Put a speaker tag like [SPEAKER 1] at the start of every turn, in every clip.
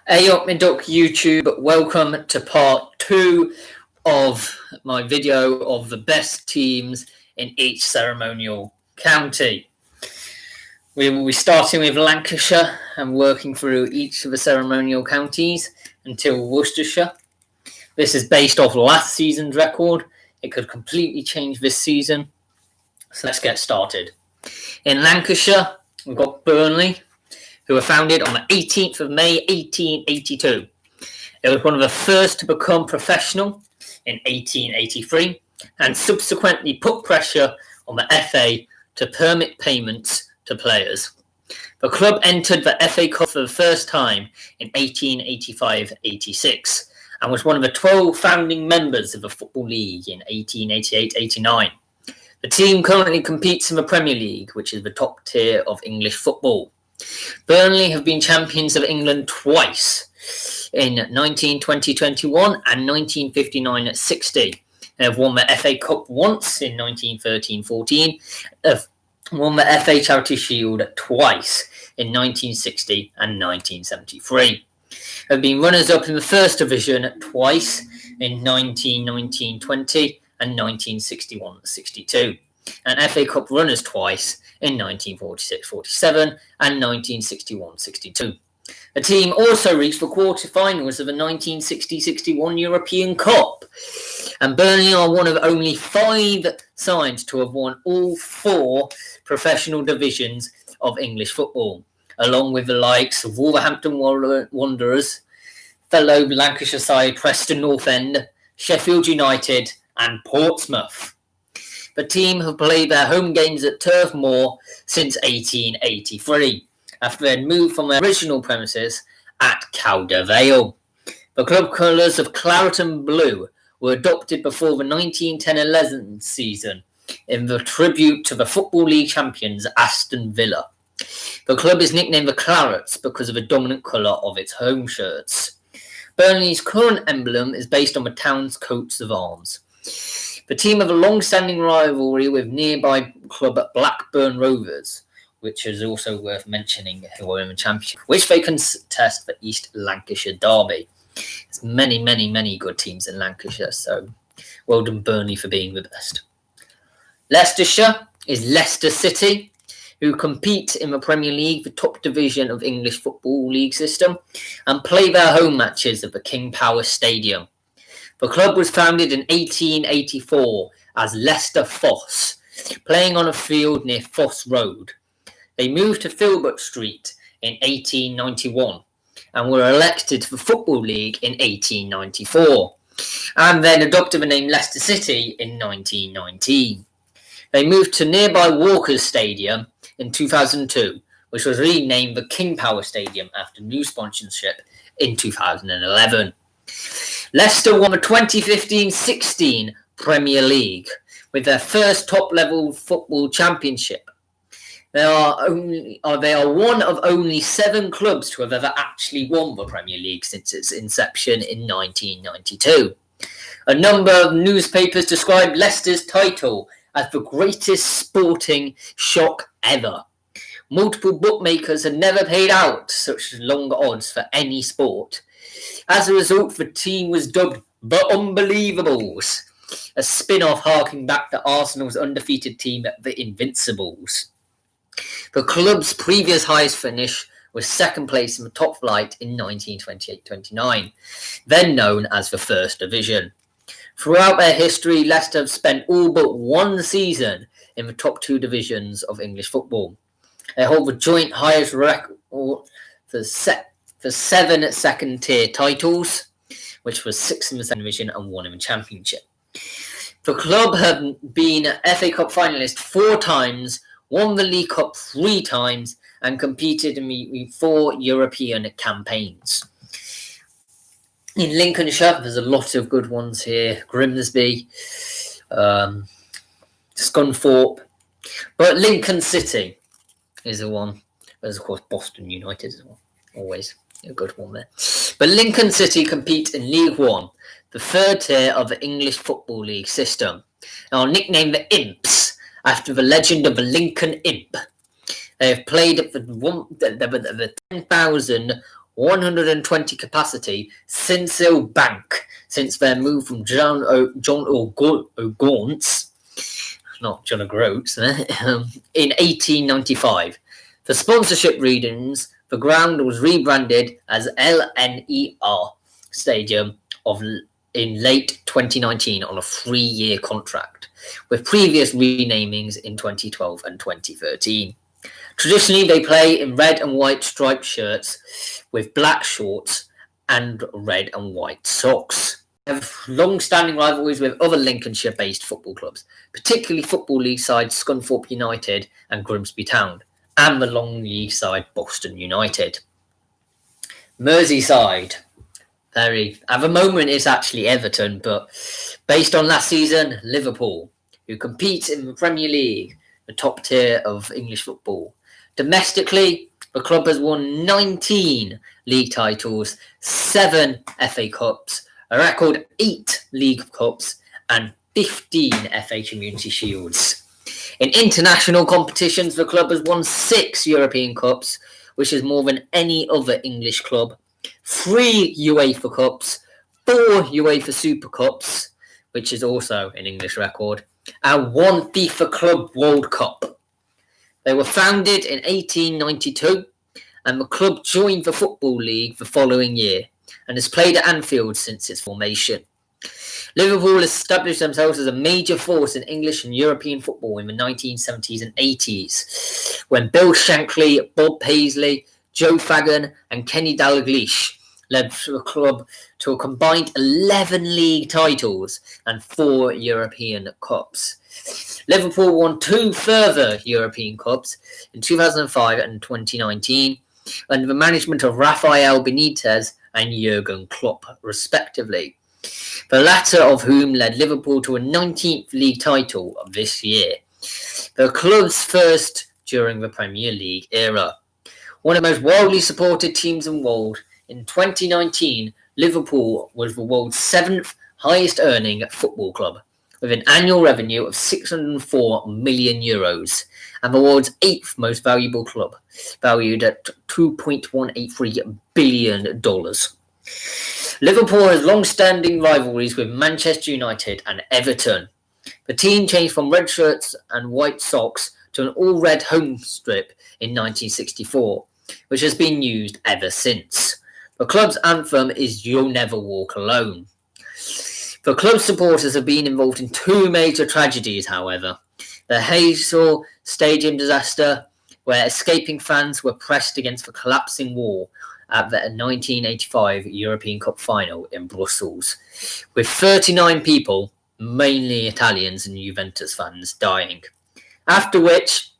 [SPEAKER 1] Hey up, my duck YouTube. Welcome to part 2 of my video of the best teams in each ceremonial county. We will be starting with Lancashire and working through each of the ceremonial counties until Worcestershire. This is based off last season's record. It could completely change this season. So let's get started. In Lancashire, we've got Burnley, who were founded on the 18th of May 1882. It was one of the first to become professional in 1883 and subsequently put pressure on the FA to permit payments to players. The club entered the FA Cup for the first time in 1885-86 and was one of the 12 founding members of the Football League in 1888-89. The team currently competes in the Premier League, which is the top tier of English football. Burnley have been champions of England twice, in 1920-21 and 1959-60. They have won the FA Cup once in 1913-14, have won the FA Charity Shield twice in 1960 and 1973. Have been runners-up in the First Division twice in 1919-20 and 1961-62. And FA Cup runners twice in 1946-47 and 1961-62. The team also reached the quarter-finals of the 1960-61 European Cup, and Burnley are one of only 5 sides to have won all 4 professional divisions of English football, along with the likes of Wolverhampton Wanderers, fellow Lancashire side Preston North End, Sheffield United and Portsmouth. The team have played their home games at Turf Moor since 1883, after they had moved from their original premises at Calder Vale. The club colours of claret and blue were adopted before the 1910-11 season in the tribute to the Football League champions Aston Villa. The club is nicknamed the Clarets because of the dominant colour of its home shirts. Burnley's current emblem is based on the town's coats of arms. The team have a long-standing rivalry with nearby club Blackburn Rovers, which is also worth mentioning, who are in the Championship, which they contest the East Lancashire Derby. There's many good teams in Lancashire, so well done Burnley for being the best. Leicestershire is Leicester City, who compete in the Premier League, the top division of English Football League system, and play their home matches at the King Power Stadium. The club was founded in 1884 as Leicester Foss, playing on a field near Foss Road. They moved to Filbert Street in 1891 and were elected to the Football League in 1894, and then adopted the name Leicester City in 1919. They moved to nearby Walker's Stadium in 2002, which was renamed the King Power Stadium after new sponsorship in 2011. Leicester won the 2015-16 Premier League with their first top-level football championship. They are one of only 7 clubs to have ever actually won the Premier League since its inception in 1992. A number of newspapers described Leicester's title as the greatest sporting shock ever. Multiple bookmakers had never paid out such long odds for any sport. As a result, the team was dubbed the Unbelievables, a spin-off harking back to Arsenal's undefeated team, the Invincibles. The club's previous highest finish was second place in the top flight in 1928-29, then known as the First Division. Throughout their history, Leicester have spent all but 1 season in the top 2 divisions of English football. They hold the joint highest record for 7 second-tier titles, which was 6 in the second division and 1 in the Championship. The club have been FA Cup finalists 4 times, won the League Cup 3 times, and competed in 4 European campaigns. In Lincolnshire, there's a lot of good ones here. Grimsby, Scunthorpe, but Lincoln City is the one. There's, of course, Boston United as well. Always a good one there. But Lincoln City compete in League One, the 3rd tier of the English Football League system. Now, nicknamed the Imps, after the legend of the Lincoln Imp. They have played at the 10,000 120 capacity Sincil Bank since their move from John O'Gaunt's, not John O'Groats, in 1895. For sponsorship reasons, the ground was rebranded as LNER Stadium in late 2019 on a 3-year contract, with previous renamings in 2012 and 2013. Traditionally, they play in red and white striped shirts with black shorts and red and white socks. They have long-standing rivalries with other Lincolnshire-based football clubs, particularly Football League side Scunthorpe United and Grimsby Town, and the Long League side Boston United. Merseyside. At the moment, it's actually Everton, but based on last season, Liverpool, who compete in the Premier League, the top tier of English football. Domestically, the club has won 19 league titles, 7 FA Cups, a record 8 League Cups, and 15 FA Community Shields. In international competitions, the club has won 6 European Cups, which is more than any other English club, 3 UEFA Cups, 4 UEFA Super Cups, which is also an English record, and 1 FIFA Club World Cup. They were founded in 1892, and the club joined the Football League the following year, and has played at Anfield since its formation. Liverpool established themselves as a major force in English and European football in the 1970s and 80s, when Bill Shankly, Bob Paisley, Joe Fagan and Kenny Dalglish led the club to a combined 11 league titles and 4 European Cups. Liverpool won 2 further European Cups in 2005 and 2019 under the management of Rafael Benitez and Jurgen Klopp, respectively, the latter of whom led Liverpool to a 19th league title of this year, the club's first during the Premier League era. One of the most widely supported teams in the world, in 2019, Liverpool was the world's 7th highest earning football club, with an annual revenue of €604 million, and the world's 8th most valuable club, valued at $2.183 billion. Liverpool has long-standing rivalries with Manchester United and Everton. The team changed from red shirts and white socks to an all-red home strip in 1964, which has been used ever since. The club's anthem is "You'll Never Walk Alone." The club's supporters have been involved in 2 major tragedies, however. The Heysel Stadium disaster, where escaping fans were pressed against the collapsing wall at the 1985 European Cup final in Brussels, with 39 people, mainly Italians and Juventus fans, dying. After which,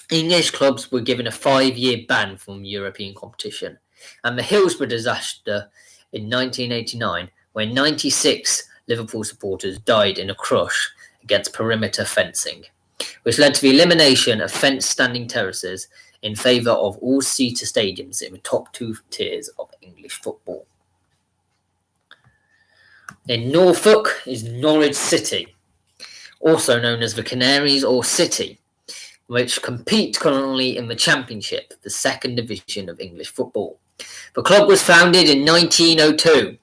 [SPEAKER 1] English clubs were given a 5-year ban from European competition, and the Hillsborough disaster in 1989, where 96 Liverpool supporters died in a crush against perimeter fencing, which led to the elimination of fenced standing terraces in favour of all-seater stadiums in the top 2 tiers of English football. In Norfolk is Norwich City, also known as the Canaries or City, which compete currently in the Championship, the 2nd division of English football. The club was founded in 1902,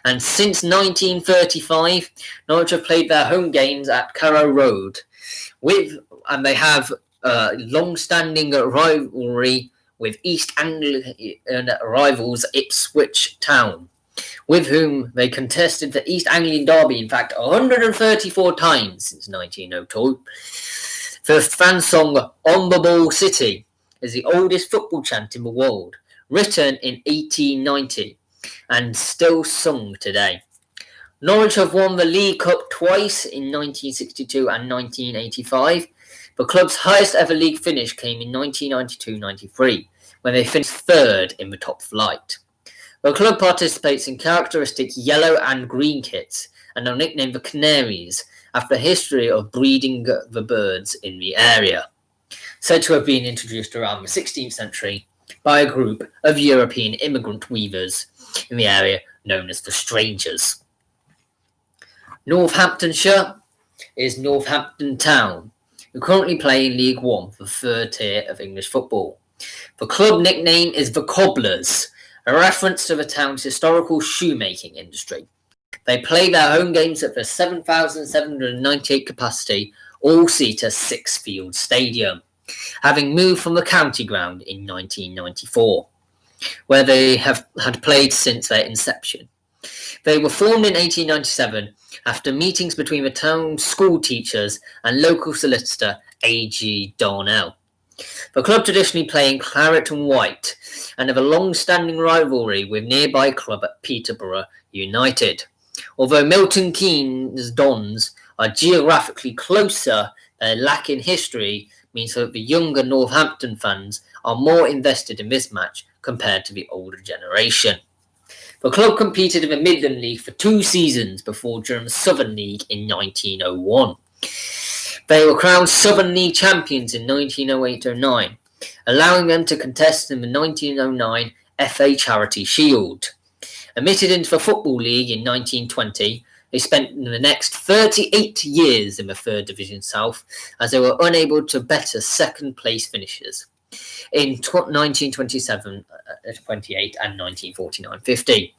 [SPEAKER 1] and since 1935, Norwich have played their home games at Carrow Road, and they have a long-standing rivalry with East Anglian rivals Ipswich Town, with whom they contested the East Anglian Derby, in fact, 134 times since 1902. The fan song "On the Ball City" is the oldest football chant in the world, written in 1890 and still sung today. Norwich have won the League Cup twice in 1962 and 1985. The club's highest ever league finish came in 1992-93, when they finished 3rd in the top flight. The club participates in characteristic yellow and green kits and are nicknamed the Canaries, after a history of breeding the birds in the area, said to have been introduced around the 16th century by a group of European immigrant weavers in the area known as the Strangers. Northamptonshire is Northampton Town, who currently play in League One, the 3rd tier of English football. The club nickname is the Cobblers, a reference to the town's historical shoemaking industry. They play their home games at the 7,798 capacity, all-seater Six-Field Stadium, having moved from the county ground in 1994, where they had played since their inception. They were formed in 1897 after meetings between the town's school teachers and local solicitor A.G. Darnell. The club traditionally play in claret and white and have a long-standing rivalry with nearby club at Peterborough United. Although Milton Keynes Dons are geographically closer, their lack in history means that the younger Northampton fans are more invested in this match compared to the older generation. The club competed in the Midland League for 2 seasons before joining the Southern League in 1901. They were crowned Southern League champions in 1908-09, allowing them to contest in the 1909 FA Charity Shield. Admitted into the Football League in 1920, they spent the next 38 years in the 3rd Division South as they were unable to better second-place finishes in 1927-28 and 1949-50.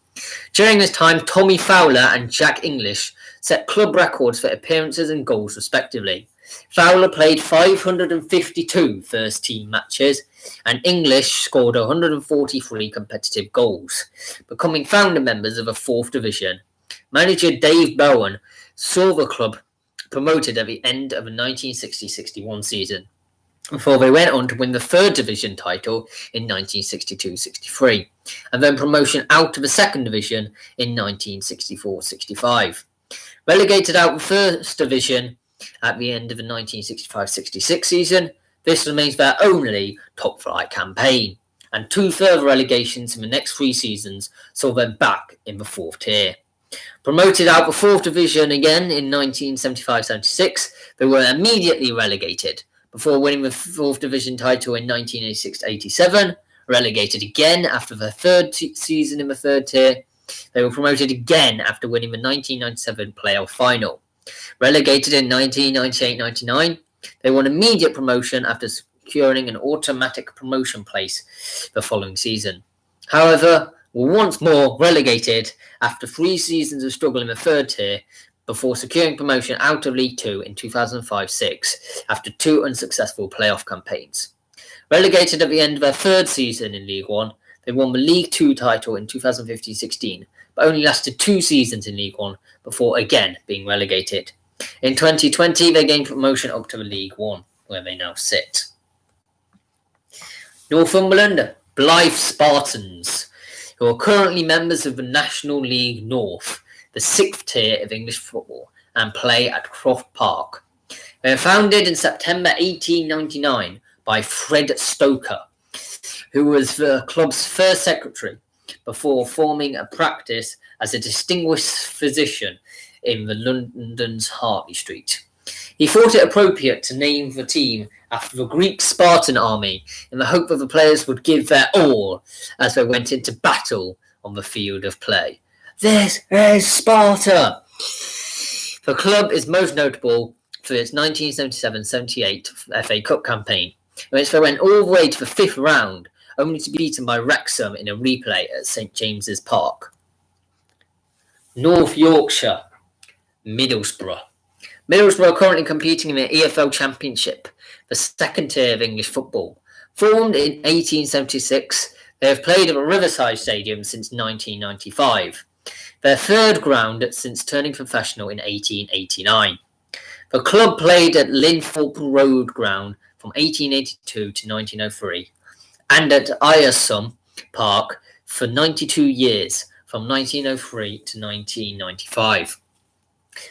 [SPEAKER 1] During this time, Tommy Fowler and Jack English set club records for appearances and goals respectively. Fowler played 552 first-team matches and English scored 143 competitive goals, becoming founder members of the 4th Division. Manager Dave Bowen saw the club promoted at the end of the 1960-61 season, before they went on to win the 3rd Division title in 1962-63, and then promotion out of the 2nd Division in 1964-65. Relegated out of the 1st Division at the end of the 1965-66 season, this remains their only top-flight campaign, and 2 further relegations in the next 3 seasons saw them back in the 4th tier. Promoted out of the 4th Division again in 1975-76, they were immediately relegated, before winning the 4th Division title in 1986-87, relegated again after the 3rd season in the 3rd tier. They were promoted again after winning the 1997 playoff final. Relegated in 1998-99, they won immediate promotion after securing an automatic promotion place the following season. However, were once more relegated after 3 seasons of struggle in the 3rd tier, before securing promotion out of League 2 in 2005-06 after 2 unsuccessful playoff campaigns. Relegated at the end of their 3rd season in League 1, they won the League 2 title in 2015-16, but only lasted 2 seasons in League 1 before again being relegated. In 2020, they gained promotion up to the League 1, where they now sit. Northumberland Blythe Spartans, who are currently members of the National League North, the 6th tier of English football, and play at Croft Park. They were founded in September 1899 by Fred Stoker, who was the club's first secretary, before forming a practice as a distinguished physician in the London's Harley Street. He thought it appropriate to name the team after the Greek Spartan army in the hope that the players would give their all as they went into battle on the field of play. This is Sparta! The club is most notable for its 1977-78 FA Cup campaign, in which they went all the way to the 5th round, only to be beaten by Wrexham in a replay at St James's Park. North Yorkshire, Middlesbrough. Middlesbrough are currently competing in the EFL Championship, the 2nd tier of English football. Formed in 1876, they have played at the Riverside Stadium since 1995. Their 3rd ground since turning professional in 1889. The club played at Linthorpe Road Ground from 1882 to 1903 and at Ayrsham Park for 92 years from 1903 to 1995.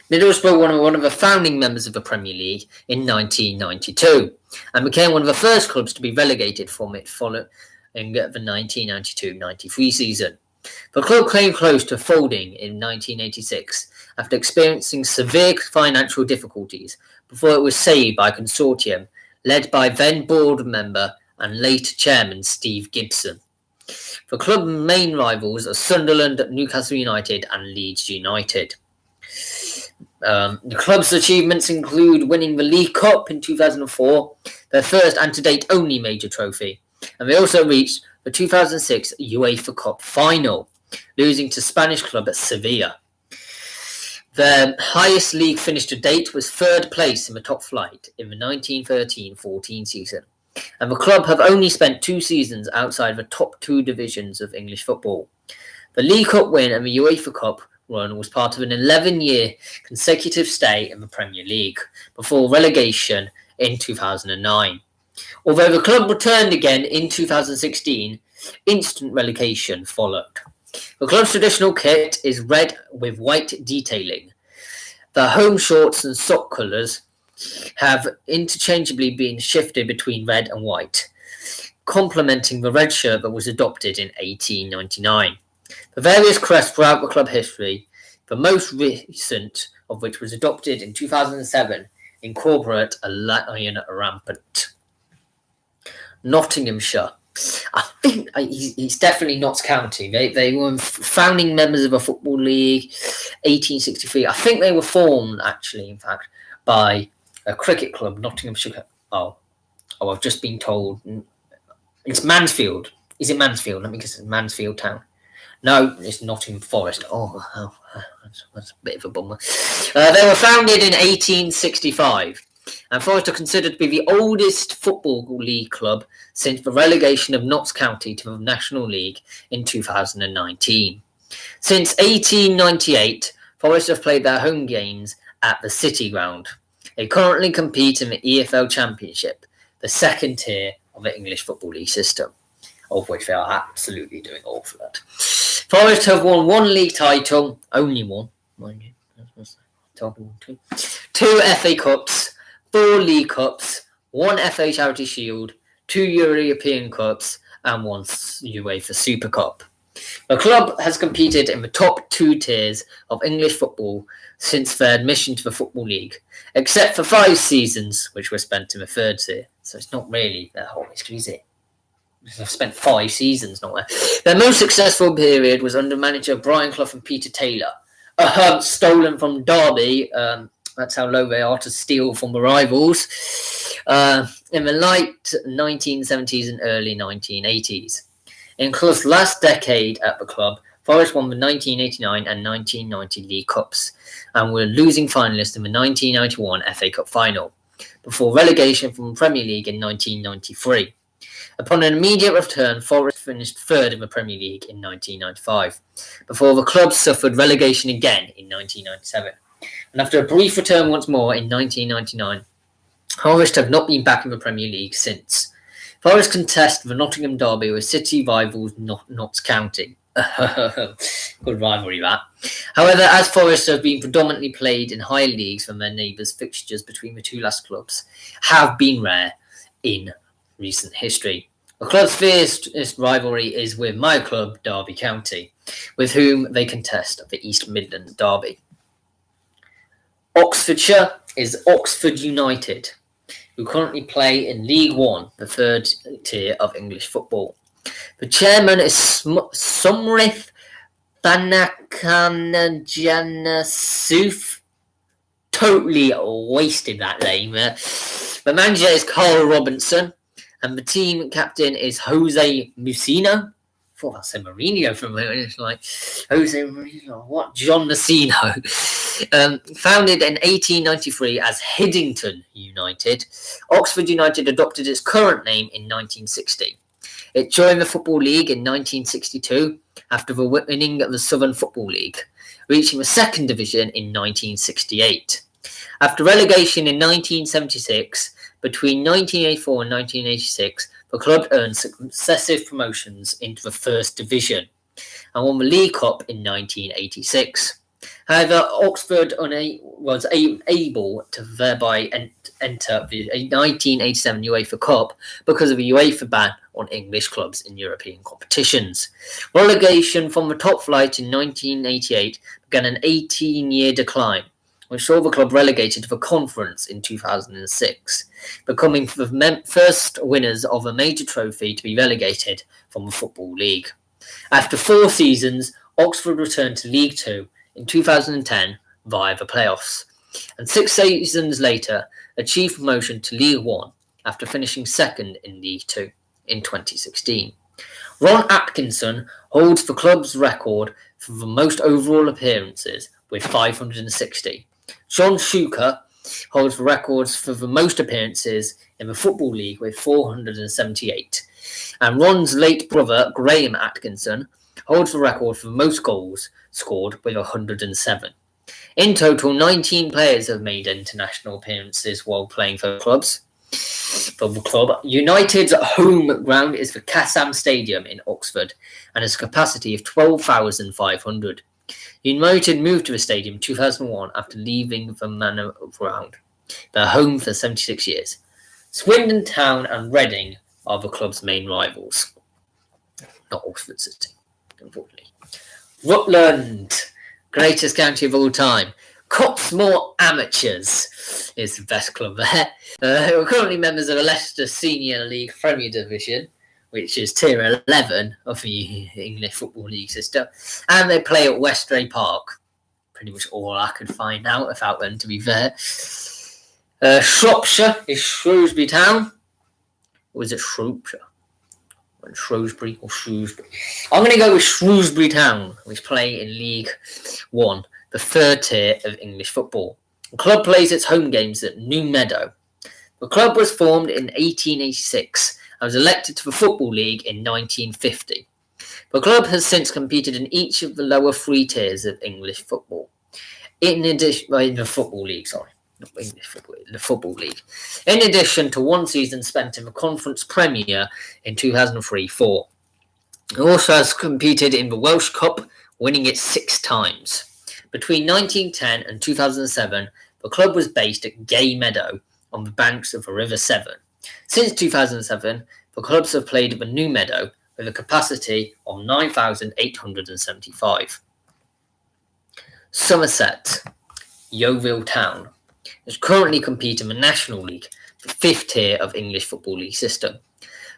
[SPEAKER 1] Middlesbrough were one of the founding members of the Premier League in 1992 and became one of the first clubs to be relegated from it following the 1992-93 season. The club came close to folding in 1986 after experiencing severe financial difficulties before it was saved by a consortium led by then board member and late chairman Steve Gibson. The club's main rivals are Sunderland, Newcastle United and Leeds United. The club's achievements include winning the League Cup in 2004, their first and to date only major trophy, and they also reached the 2006 UEFA Cup final, losing to Spanish club Sevilla. Their highest league finish to date was third place in the top flight in the 1913-14 season, and the club have only spent 2 seasons outside the top 2 divisions of English football. The League Cup win and the UEFA Cup run was part of an 11-year consecutive stay in the Premier League before relegation in 2009. Although the club returned again in 2016, instant relegation followed. The club's traditional kit is red with white detailing. The home shorts and sock colours have interchangeably been shifted between red and white, complementing the red shirt that was adopted in 1899. The various crests throughout the club history, the most recent of which was adopted in 2007, incorporate a lion rampant. Nottinghamshire. I think he's definitely Notts County. They were founding members of a football league, 1863. I think they were formed, actually, in fact, by a cricket club, Nottinghamshire. Oh, I've just been told. It's Mansfield. Is it Mansfield? Let me guess, it's Mansfield Town. No, it's Nottingham Forest. Oh, that's a bit of a bummer. They were founded in 1865. And Forest are considered to be the oldest football league club since the relegation of Notts County to the National League in 2019. Since 1898, Forest have played their home games at the City Ground. They currently compete in the EFL Championship, the second tier of the English Football League system, of which they are absolutely doing awful at. Forest have won 1 league title, only one, mind you. 2 FA Cups, 4 League Cups, 1 FA Charity Shield, 2 European Cups, and 1 UEFA Super Cup. The club has competed in the top 2 tiers of English football since their admission to the Football League, except for 5 seasons, which were spent in the 3rd tier. So it's not really their whole history, is it? I've spent 5 seasons not there. Their most successful period was under manager Brian Clough and Peter Taylor. Stolen from Derby. That's how low they are to steal from the rivals. In the late 1970s and early 1980s. In Clough's last decade at the club, Forest won the 1989 and 1990 League Cups and were losing finalists in the 1991 FA Cup final, before relegation from the Premier League in 1993. Upon an immediate return, Forest finished 3rd in the Premier League in 1995, before the club suffered relegation again in 1997. And after a brief return once more in 1999, Forest have not been back in the Premier League since. Forest contest the Nottingham Derby with City rivals Notts County. Good rivalry, that. However, as Forest have been predominantly played in higher leagues than their neighbours, fixtures between the 2 last clubs have been rare in recent history. The club's fiercest rivalry is with my club, Derby County, with whom they contest the East Midlands Derby. Oxfordshire is Oxford United, who currently play in League One, the 3rd tier of English football. The chairman is Sumrith Thanakanjanasuf. Totally wasted that name. The manager is Carl Robinson, and the team captain is Jose Musino. I thought I said Mourinho from there. It's like Jose Mourinho. What? John Musino. Founded in 1893 as Hiddington United, Oxford United adopted its current name in 1960. It joined the Football League in 1962 after the winning of the Southern Football League, reaching the 2nd division in 1968. After relegation in 1976, between 1984 and 1986, the club earned successive promotions into the 1st division and won the League Cup in 1986. However, Oxford was able to thereby enter the 1987 UEFA Cup because of a UEFA ban on English clubs in European competitions. Relegation from the top flight in 1988 began an 18-year decline, which saw the club relegated to the Conference in 2006, becoming the first winners of a major trophy to be relegated from the Football League. After 4 seasons, Oxford returned to League Two in 2010 via the playoffs, and 6 seasons later achieved promotion to League One after finishing 2nd in League Two in 2016. Ron Atkinson holds the club's record for the most overall appearances with 560. John Shuker holds the records for the most appearances in the Football League with 478. And Ron's late brother, Graham Atkinson, holds the record for the most goals scored with 107. In total, 19 players have made international appearances while playing for the club. United's home ground is the Kassam Stadium in Oxford and has a capacity of 12,500. United moved to the stadium in 2001 after leaving the Manor Ground, their home for 76 years. Swindon Town and Reading are the club's main rivals. Not Oxford City, unfortunately. Rutland, greatest county of all time. Cottesmore Amateurs is the best club there. Who are currently members of the Leicester Senior League Premier Division, which is tier 11 of the English Football League system, and they play at Westray Park. Pretty much all I could find out about them, to be fair. Shropshire is Shrewsbury Town. Or is it Shropshire? Shrewsbury or Shrewsbury? I'm going to go with Shrewsbury Town, which play in League One, the third tier of English football. The club plays its home games at New Meadow. The club was formed in 1886 and was elected to the Football League in 1950. The club has since competed in each of the lower three tiers of English football. In addition, in the Football League, not English football, the Football League. In addition to one season spent in the Conference Premier in 2003-04. It also has competed in the Welsh Cup, winning it 6 times. Between 1910 and 2007, the club was based at Gay Meadow on the banks of the River Severn. Since 2007, the clubs have played at the New Meadow with a capacity of 9,875. Somerset, Yeovil Town, is currently competing in the National League, the 5th tier of English Football League system.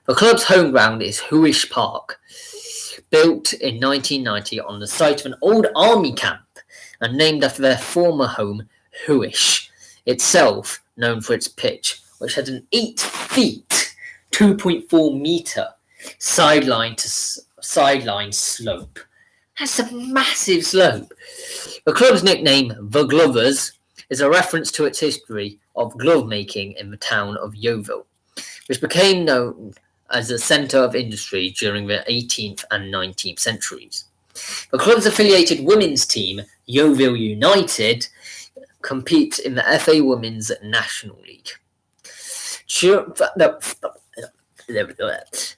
[SPEAKER 1] The club's home ground is Huish Park, built in 1990 on the site of an old army camp and named after their former home, Huish, itself known for its pitch, which had an 8 feet, 2.4 metre sideline to sideline slope. That's a massive slope. The club's nickname, the Glovers, is a reference to its history of glove making in the town of Yeovil, which became known as a centre of industry during the 18th and 19th centuries. The club's affiliated women's team, Yeovil United, compete in the FA Women's National League.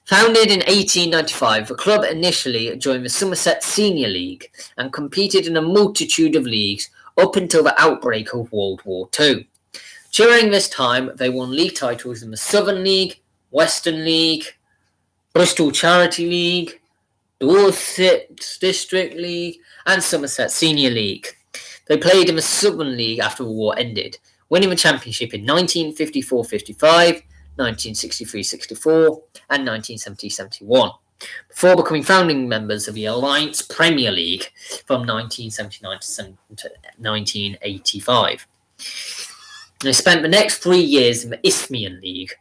[SPEAKER 1] Founded in 1895, the club initially joined the Somerset Senior League and competed in a multitude of leagues up until the outbreak of World War II. During this time, they won league titles in the Southern League, Western League, Bristol Charity League, Dorset District League, and Somerset Senior League. They played in the Southern League after the war ended, winning the championship in 1954-55, 1963-64, and 1970-71, before becoming founding members of the Alliance Premier League from 1979 to 1985. They spent the next 3 years in the Isthmian League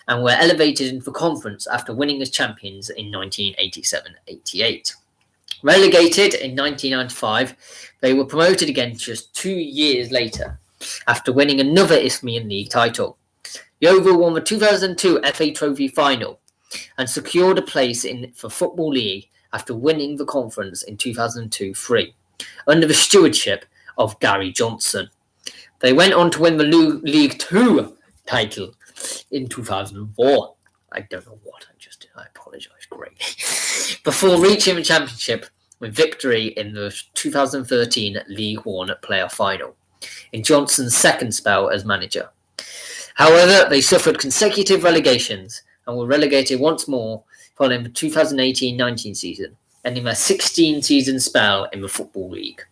[SPEAKER 1] and were elevated into the conference after winning as champions in 1987-88. Relegated in 1995, they were promoted again just 2 years later after winning another Isthmian League title. Yeovil won the 2002 FA Trophy final and secured a place in the Football League after winning the conference in 2002-03 under the stewardship of Gary Johnson. They went on to win the League 2 title in 2004. I don't know what I just did. I apologise greatly. Before reaching the championship with victory in the 2013 League 1 playoff final in Johnson's second spell as manager. However, they suffered consecutive relegations and were relegated once more following the 2018-19 season, ending their 16-season spell in the Football League.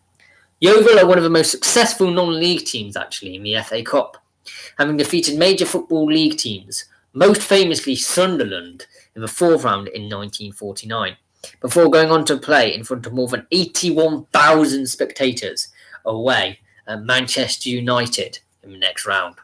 [SPEAKER 1] Yeovil are one of the most successful non-league teams actually in the FA Cup, having defeated major Football League teams, most famously Sunderland in the 4th round in 1949, before going on to play in front of more than 81,000 spectators away at Manchester United in the next round.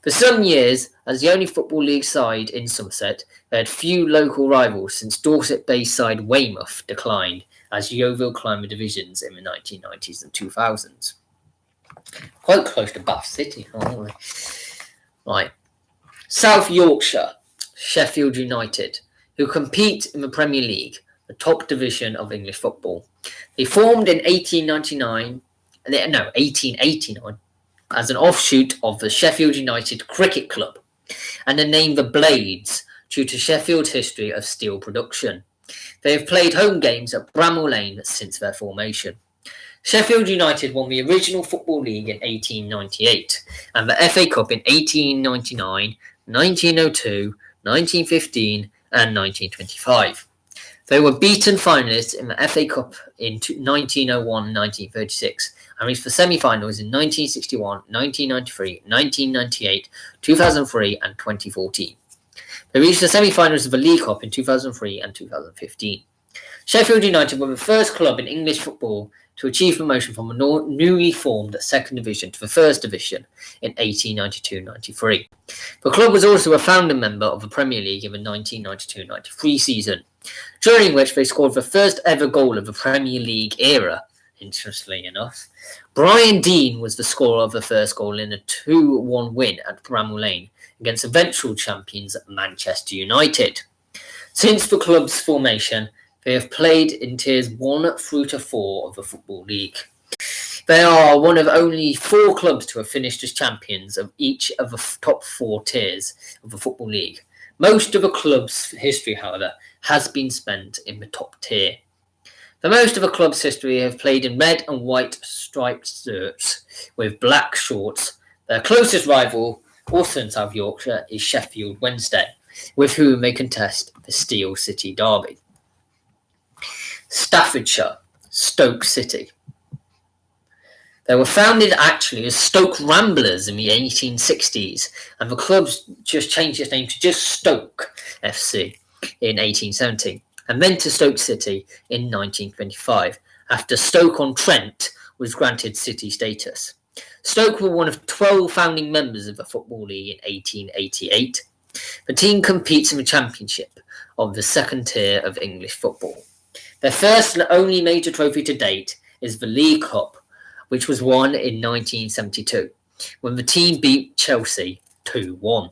[SPEAKER 1] For some years, as the only Football League side in Somerset, they had few local rivals since Dorset-based side Weymouth declined as Yeovil climbed the divisions in the 1990s and 2000s. Quite close to Bath City, aren't we? Right. South Yorkshire, Sheffield United, who compete in the Premier League, the top division of English football. They formed in 1889 as an offshoot of the Sheffield United Cricket Club, and are named the Blades due to Sheffield's history of steel production. They have played home games at Bramall Lane since their formation. Sheffield United won the original Football League in 1898 and the FA Cup in 1899, 1902, 1915 and 1925. They were beaten finalists in the FA Cup in 1901-1936 and reached the semi-finals in 1961, 1993, 1998, 2003 and 2014. They reached the semi-finals of the League Cup in 2003 and 2015. Sheffield United were the first club in English football to achieve promotion from a newly formed second division to the first division in 1892-93. The club was also a founding member of the Premier League in the 1992-93 season, during which they scored the first ever goal of the Premier League era, interestingly enough. Brian Deane was the scorer of the first goal in a 2-1 win at Bramall Lane against eventual champions Manchester United. Since the club's formation, they have played in tiers 1 through to 4 of the Football League. They are one of only 4 clubs to have finished as champions of each of the top 4 tiers of the Football League. Most of the club's history, however, has been spent in the top tier. For most of the club's history have played in red and white striped shirts with black shorts. Their closest rival, also in South Yorkshire, is Sheffield Wednesday, with whom they contest the Steel City Derby. Staffordshire, Stoke City. They were founded actually as Stoke Ramblers in the 1860s, and the club just changed its name to just Stoke FC in 1870, and then to Stoke City in 1925, after Stoke-on-Trent was granted city status. Stoke were one of 12 founding members of the Football League in 1888. The team competes in the Championship of the second tier of English football. Their first and only major trophy to date is the League Cup, which was won in 1972, when the team beat Chelsea 2-1.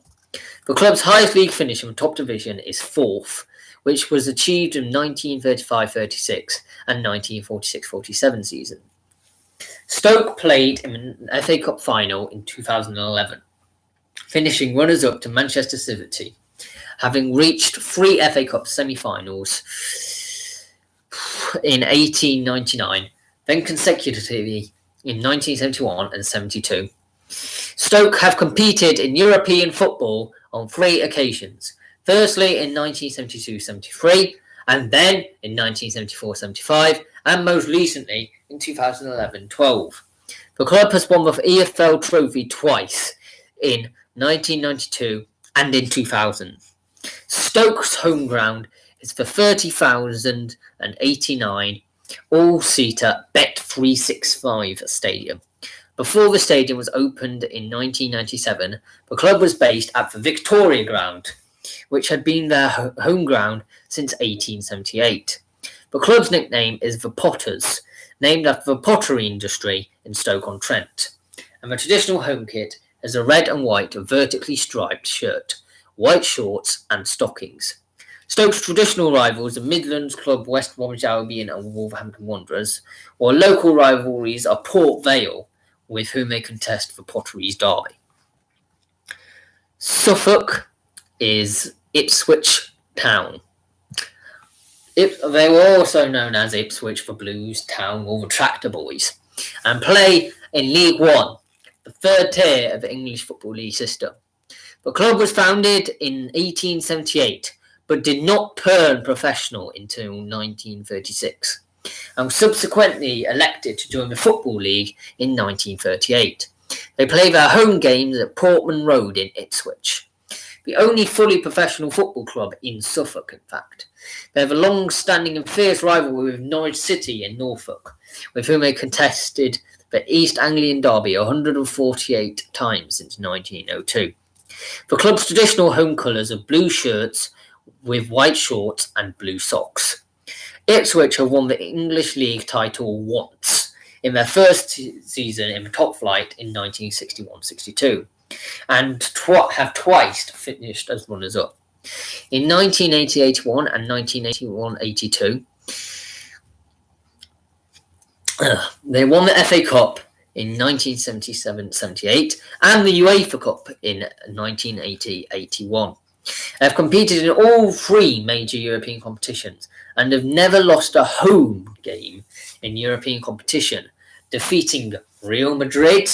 [SPEAKER 1] The club's highest league finish in the top division is 4th, which was achieved in 1935-36 and 1946-47 season. Stoke played in the FA Cup final in 2011, finishing runners-up to Manchester City, having reached 3 FA Cup semi-finals in 1899, then consecutively in 1971 and 72. Stoke have competed in European football on 3 occasions, firstly in 1972-73, and then in 1974-75, and most recently in 2011-12. The club has won the EFL trophy twice, in 1992 and in 2000. Stoke's home ground is the 30,089 all-seater Bet365 Stadium. Before the stadium was opened in 1997, the club was based at the Victoria Ground, which had been their home ground since 1878. The club's nickname is the Potters, named after the pottery industry in Stoke-on-Trent, and the traditional home kit is a red and white vertically striped shirt, white shorts and stockings. Stoke's traditional rivals are Midlands club West Bromwich Albion and Wolverhampton Wanderers, while local rivalries are Port Vale, with whom they contest the Potteries Derby. Suffolk is Ipswich Town. They were also known as Ipswich, the Blues, Town or the Tractor Boys, and play in League One, the third tier of the English Football League system. The club was founded in 1878, but did not turn professional until 1936, and subsequently elected to join the Football League in 1938. They play their home games at Portman Road in Ipswich, the only fully professional football club in Suffolk, in fact. They have a long-standing and fierce rivalry with Norwich City in Norfolk, with whom they contested the East Anglian Derby 148 times since 1902. The club's traditional home colours are blue shirts with white shorts and blue socks. Ipswich have won the English League title once, in their first season in the top flight in 1961-62, and have twice finished as runners-up. In 1980-81 and 1981-82, they won the FA Cup in 1977-78 and the UEFA Cup in 1980-81. They have competed in all three major European competitions and have never lost a home game in European competition, defeating Real Madrid,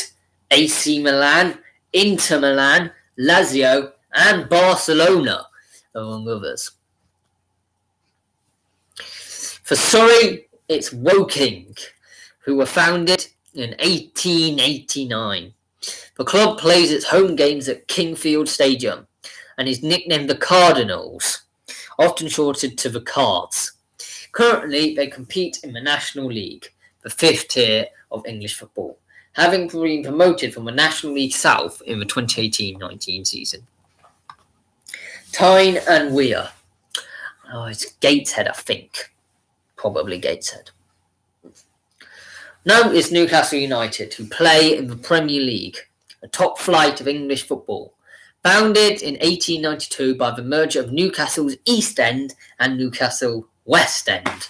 [SPEAKER 1] AC Milan, Inter Milan, Lazio, and Barcelona, among others. For Surrey, it's Woking, who were founded in 1889. The club plays its home games at Kingfield Stadium and is nicknamed the Cardinals, often shortened to the Cards. Currently, they compete in the National League, the fifth tier of English football, having been promoted from the National League South in the 2018-19 season. Tyne and Wear. It's Gateshead, I think. Probably Gateshead. Now it's Newcastle United, who play in the Premier League, a top flight of English football, founded in 1892 by the merger of Newcastle's East End and Newcastle West End.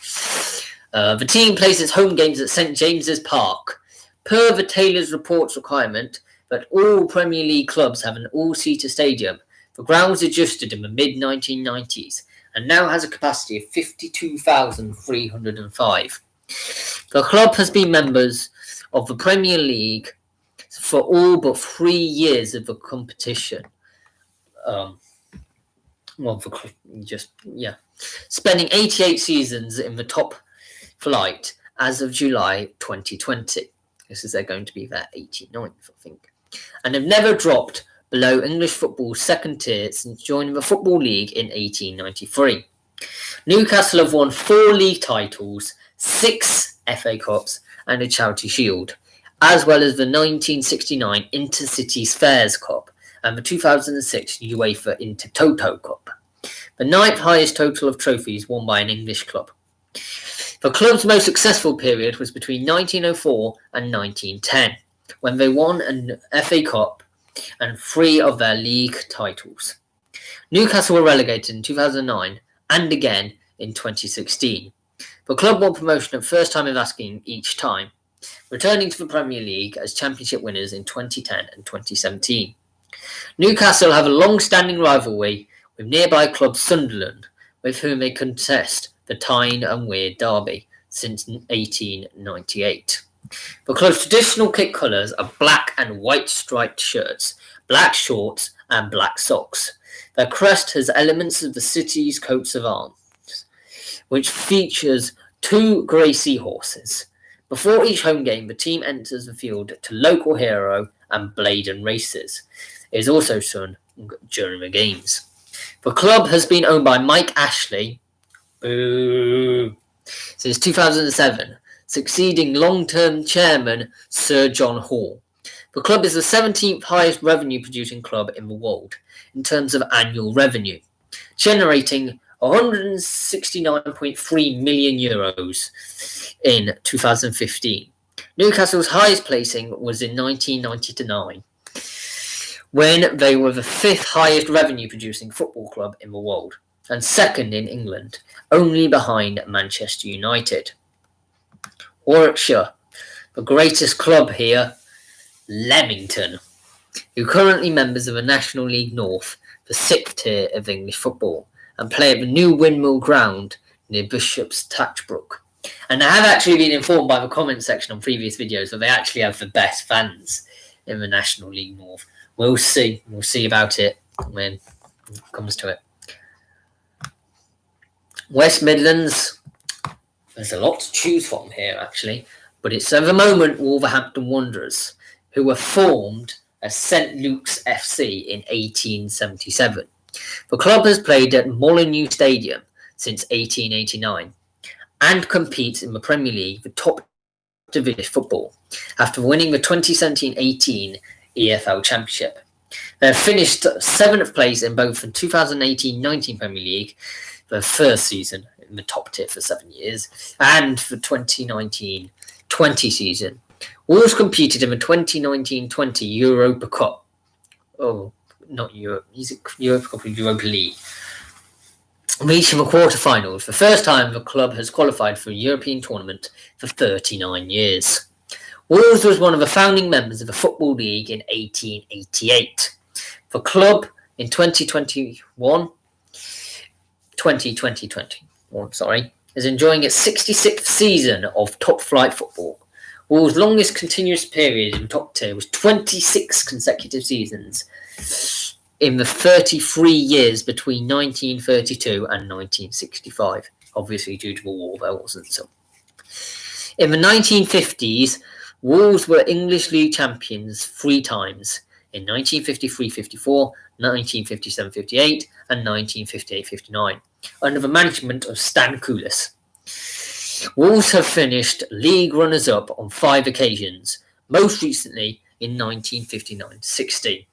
[SPEAKER 1] The team plays its home games at St James's Park. Per the Taylor's Report's requirement that all Premier League clubs have an all-seater stadium, the ground was adjusted in the mid-1990s and now has a capacity of 52,305. The club has been members of the Premier League for all but 3 years of the competition. Spending 88 seasons in the top flight as of July 2020. This is they're going to be their 89th, I think. And have never dropped below English football's second tier since joining the Football League in 1893. Newcastle have won 4 league titles, 6 FA Cups and a Charity Shield, as well as the 1969 Intercities Fairs Cup and the 2006 UEFA Intertoto Cup, the 9th highest total of trophies won by an English club. The club's most successful period was between 1904 and 1910, when they won an FA Cup and 3 of their league titles. Newcastle were relegated in 2009 and again in 2016. The club won promotion at first time of asking each time, returning to the Premier League as championship winners in 2010 and 2017. Newcastle have a long-standing rivalry with nearby club Sunderland, with whom they contest the Tyne and Wear Derby since 1898. The club's traditional kit colours are black and white striped shirts, black shorts and black socks. Their crest has elements of the city's coats of arms, which features 2 grey seahorses. Before each home game, the team enters the field to local hero and Bladen races. It is also sung during the games. The club has been owned by Mike Ashley since 2007, succeeding long-term chairman Sir John Hall. The club is the 17th highest revenue-producing club in the world in terms of annual revenue, generating €169.3 million in 2015. Newcastle's highest placing was in 1999, when they were the 5th highest revenue-producing football club in the world and 2nd in England, only behind Manchester United. Warwickshire, the greatest club here, Leamington, who are currently members of the National League North, the 6th tier of English football, and play at the new Windmill Ground near Bishop's Touchbrook. And I have actually been informed by the comment section on previous videos that they actually have the best fans in the National League North. We'll see. We'll see about it when it comes to it. West Midlands, there's a lot to choose from here, actually. But it's at the moment Wolverhampton Wanderers, who were formed as St Luke's FC in 1877. The club has played at Molineux Stadium since 1889 and competes in the Premier League, the top Division football after winning the 2017-18 EFL Championship. They finished 7th place in both the 2018-19 Premier League, the first season in the top tier for 7 years, and the 2019-20 season. Wolves competed in the 2019-20 Europa Cup. Oh, not Europe. Is it Europa Cup or Europa League? Reaching the quarterfinals, the first time the club has qualified for a European tournament for 39 years. Wolves was one of the founding members of the Football League in 1888. The club in 2021 is enjoying its 66th season of top-flight football. Wolves' longest continuous period in top tier was 26 consecutive seasons in the 33 years between 1932 and 1965. Obviously, due to the war, there wasn't some. In the 1950s, Wolves were English League champions 3 times, in 1953-54, 1957-58, and 1958-59, under the management of Stan Koulis. Wolves have finished league runners-up on 5 occasions, most recently in 1959-60.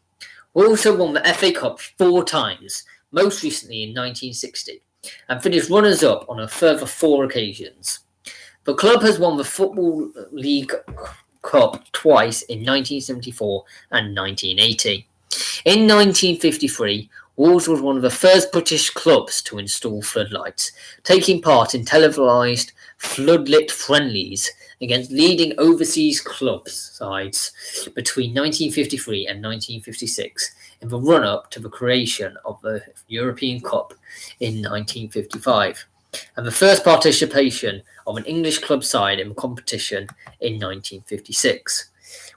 [SPEAKER 1] Wolves have won the FA Cup 4 times, most recently in 1960, and finished runners-up on a further 4 occasions. The club has won the Football League Cup twice in 1974 and 1980. In 1953, Wolves was one of the first British clubs to install floodlights, taking part in televised floodlit friendlies against leading overseas club sides between 1953 and 1956 in the run-up to the creation of the European Cup in 1955, and the first participation of an English club side in the competition in 1956.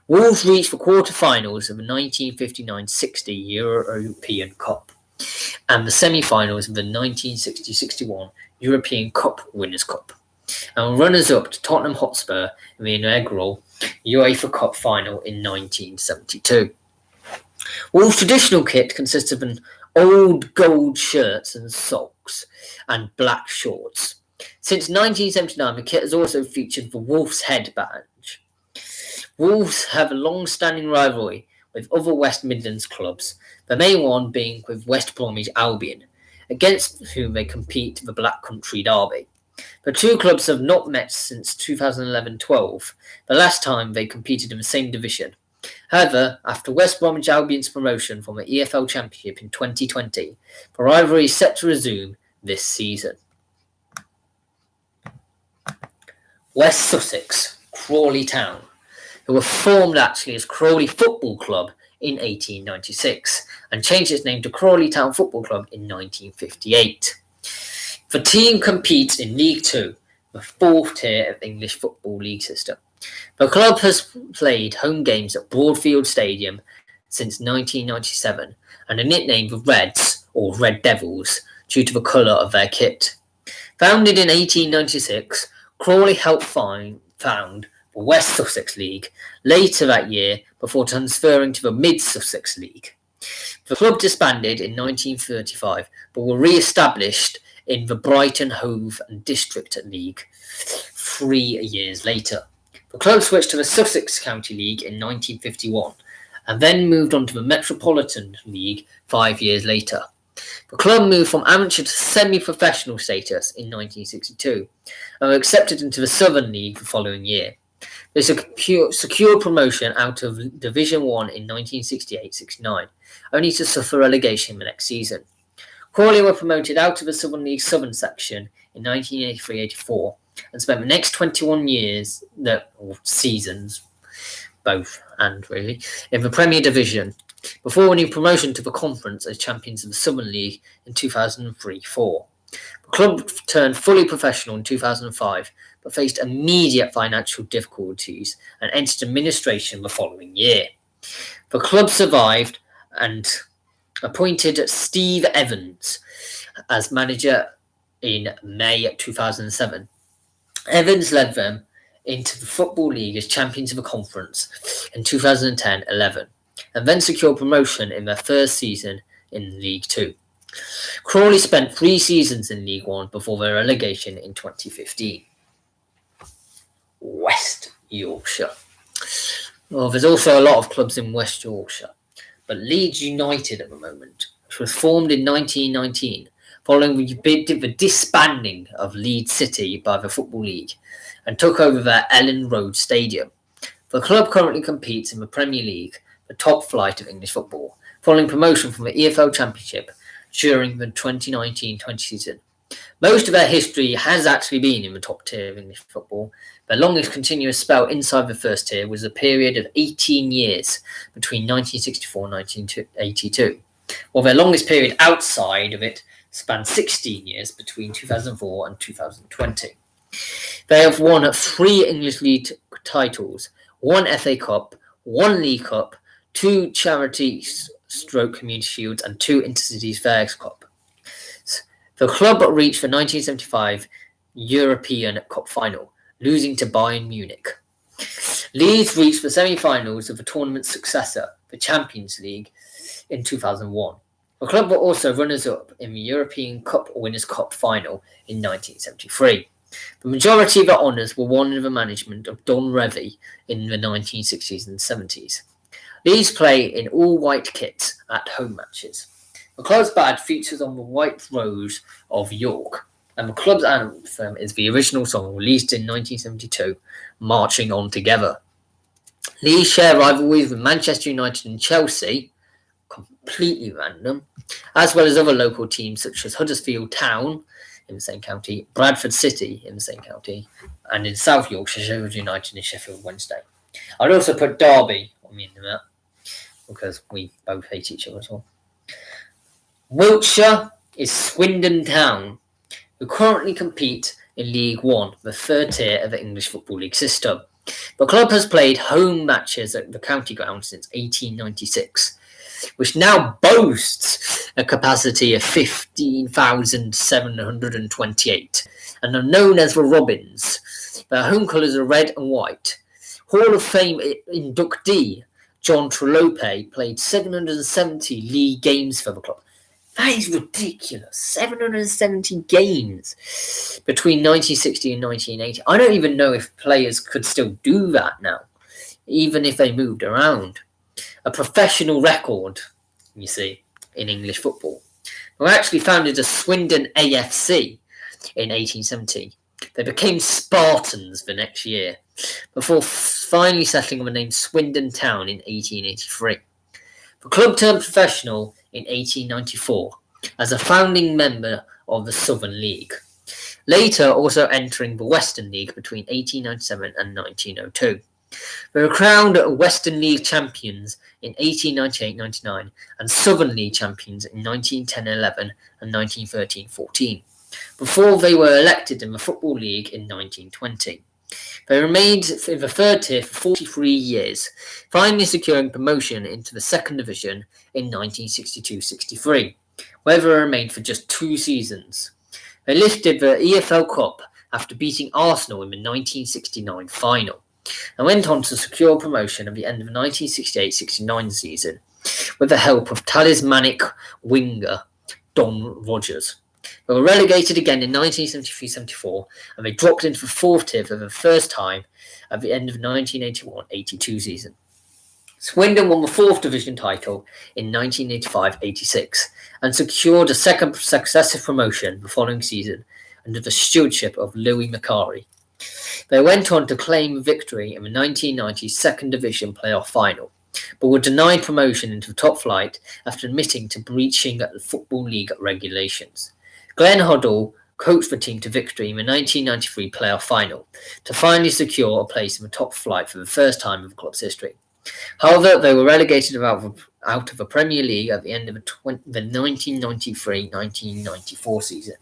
[SPEAKER 1] Wolves reached the quarter-finals of the 1959-60 European Cup and the semi-finals of the 1960-61 European Cup Winners' Cup, and runners-up to Tottenham Hotspur in the inaugural UEFA Cup final in 1972. Wolves' traditional kit consists of an old gold shirts and socks and black shorts. Since 1979, the kit has also featured the Wolves head badge. Wolves have a long-standing rivalry with other West Midlands clubs, the main one being with West Bromwich Albion, against whom they compete in the Black Country Derby. The two clubs have not met since 2011-12, the last time they competed in the same division. However, after West Bromwich Albion's promotion from the EFL Championship in 2020, the rivalry is set to resume this season. West Sussex, Crawley Town, who were formed actually as Crawley Football Club in 1896 and changed its name to Crawley Town Football Club in 1958. The team competes in League Two, the 4th tier of English Football League system. The club has played home games at Broadfield Stadium since 1997 and are nicknamed the Reds or Red Devils due to the colour of their kit. Founded in 1896, Crawley helped found the West Sussex League later that year before transferring to the Mid Sussex League. The club disbanded in 1935 but were re-established in the Brighton Hove and District League 3 years later. The club switched to the Sussex County League in 1951 and then moved on to the Metropolitan League 5 years later. The club moved from amateur to semi-professional status in 1962 and were accepted into the Southern League the following year. They secured promotion out of Division 1 in 1968-69, only to suffer relegation the next season. Crawley were promoted out of the Southern League Southern section in 1983-84 and spent the next 21 years, or seasons, both and really, in the Premier Division, before winning promotion to the conference as champions of the Southern League in 2003-04. The club turned fully professional in 2005, but faced immediate financial difficulties and entered administration the following year. The club survived and appointed Steve Evans as manager in May 2007. Evans led them into the Football League as champions of the conference in 2010-11, and then secured promotion in their first season in League Two. Crawley spent 3 seasons in League One before their relegation in 2015. West Yorkshire. Well, there's also a lot of clubs in West Yorkshire, but Leeds United at the moment, which was formed in 1919 following the disbanding of Leeds City by the Football League and took over their Ellen Road Stadium. The club currently competes in the Premier League, the top flight of English football, following promotion from the EFL Championship during the 2019-20 season. Most of their history has actually been in the top tier of English football. Their longest continuous spell inside the first tier was a period of 18 years between 1964 and 1982, while their longest period outside of it spanned 16 years between 2004 and 2020. They have won 3 English League titles, 1 FA Cup, 1 League Cup, 2 Charity / Community Shields, and 2 Intercities Fairs Cup. The club reached the 1975 European Cup final, losing to Bayern Munich. Leeds reached the semi-finals of the tournament's successor, the Champions League, in 2001. The club were also runners-up in the European Cup Winners' Cup final in 1973. The majority of the honours were won under the management of Don Revie in the 1960s and 70s. Leeds play in all-white kits at home matches. The club's badge features on the white rose of York, and the club's anthem is the original song released in 1972, Marching On Together. Leeds share rivalries with Manchester United and Chelsea, completely random, as well as other local teams such as Huddersfield Town in the same county, Bradford City in the same county, and in South Yorkshire, Sheffield United and Sheffield Wednesday. I'd also put Derby on the end of that, because we both hate each other as well. Wiltshire is Swindon Town, who currently compete in League One, the third tier of the English Football League system. The club has played home matches at the county ground since 1896, which now boasts a capacity of 15,728 and are known as the Robins. Their home colours are red and white. Hall of Fame inductee John Trellope played 770 league games for the club. That is ridiculous. 770 games between 1960 and 1980. I don't even know if players could still do that now, even if they moved around. A professional record, you see, in English football. They were actually founded as Swindon AFC in 1870. They became Spartans the next year, before finally settling on the name Swindon Town in 1883. The club turned professional in 1894 as a founding member of the Southern League, later also entering the Western League between 1897 and 1902. They were crowned Western League champions in 1898-99 and Southern League champions in 1910-11 and 1913-14, before they were elected in the Football League in 1920. They remained in the third tier for 43 years, finally securing promotion into the second division in 1962-63, where they remained for just 2 seasons. They lifted the EFL Cup after beating Arsenal in the 1969 final, and went on to secure promotion at the end of the 1968-69 season with the help of talismanic winger Don Rogers. They were relegated again in 1973-74, and they dropped into the fourth tier for the first time at the end of the 1981-82 season. Swindon won the fourth division title in 1985-86 and secured a second successive promotion the following season under the stewardship of Louis Macari. They went on to claim victory in the 1990 second division playoff final, but were denied promotion into the top flight after admitting to breaching the Football League regulations. Glenn Hoddle coached the team to victory in the 1993 playoff final to finally secure a place in the top flight for the first time in the club's history. However, they were relegated out of the Premier League at the end of the 1993-1994 season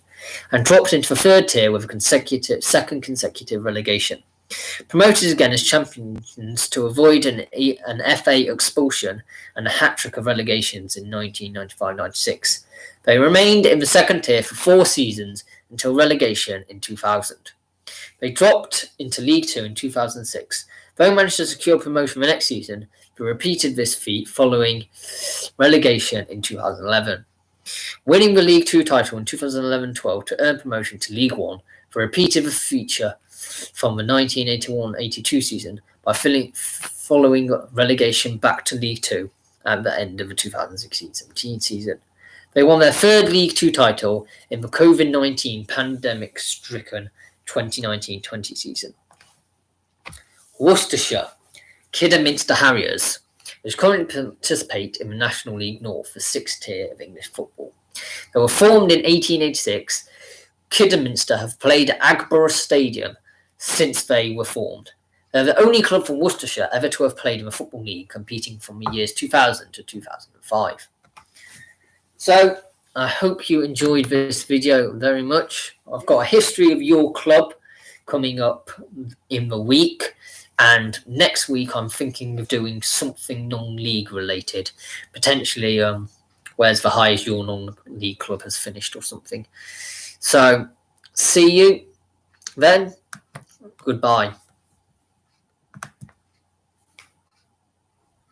[SPEAKER 1] and dropped into the third tier with a second consecutive relegation. Promoted again as champions to avoid an FA expulsion and a hat-trick of relegations in 1995-96. They remained in the second tier for 4 seasons until relegation in 2000. They dropped into League Two in 2006, though managed to secure promotion the next season. They repeated this feat following relegation in 2011, winning the League Two title in 2011-12 to earn promotion to League One. They repeated the feature from the 1981-82 season by following relegation back to League Two at the end of the 2016-17 season. They won their third League Two title in the COVID-19 pandemic-stricken 2019-20 season. Worcestershire Kidderminster Harriers, which currently participate in the National League North, the sixth tier of English football. They were formed in 1886. Kidderminster have played at Agborough Stadium since they were formed. They're the only club from Worcestershire ever to have played in the Football League, competing from the years 2000 to 2005. So, I hope you enjoyed this video very much. I've got a history of your club coming up in the week. And next week, I'm thinking of doing something non-league related. Potentially, where's the highest your non-league club has finished or something. So, see you then. Goodbye.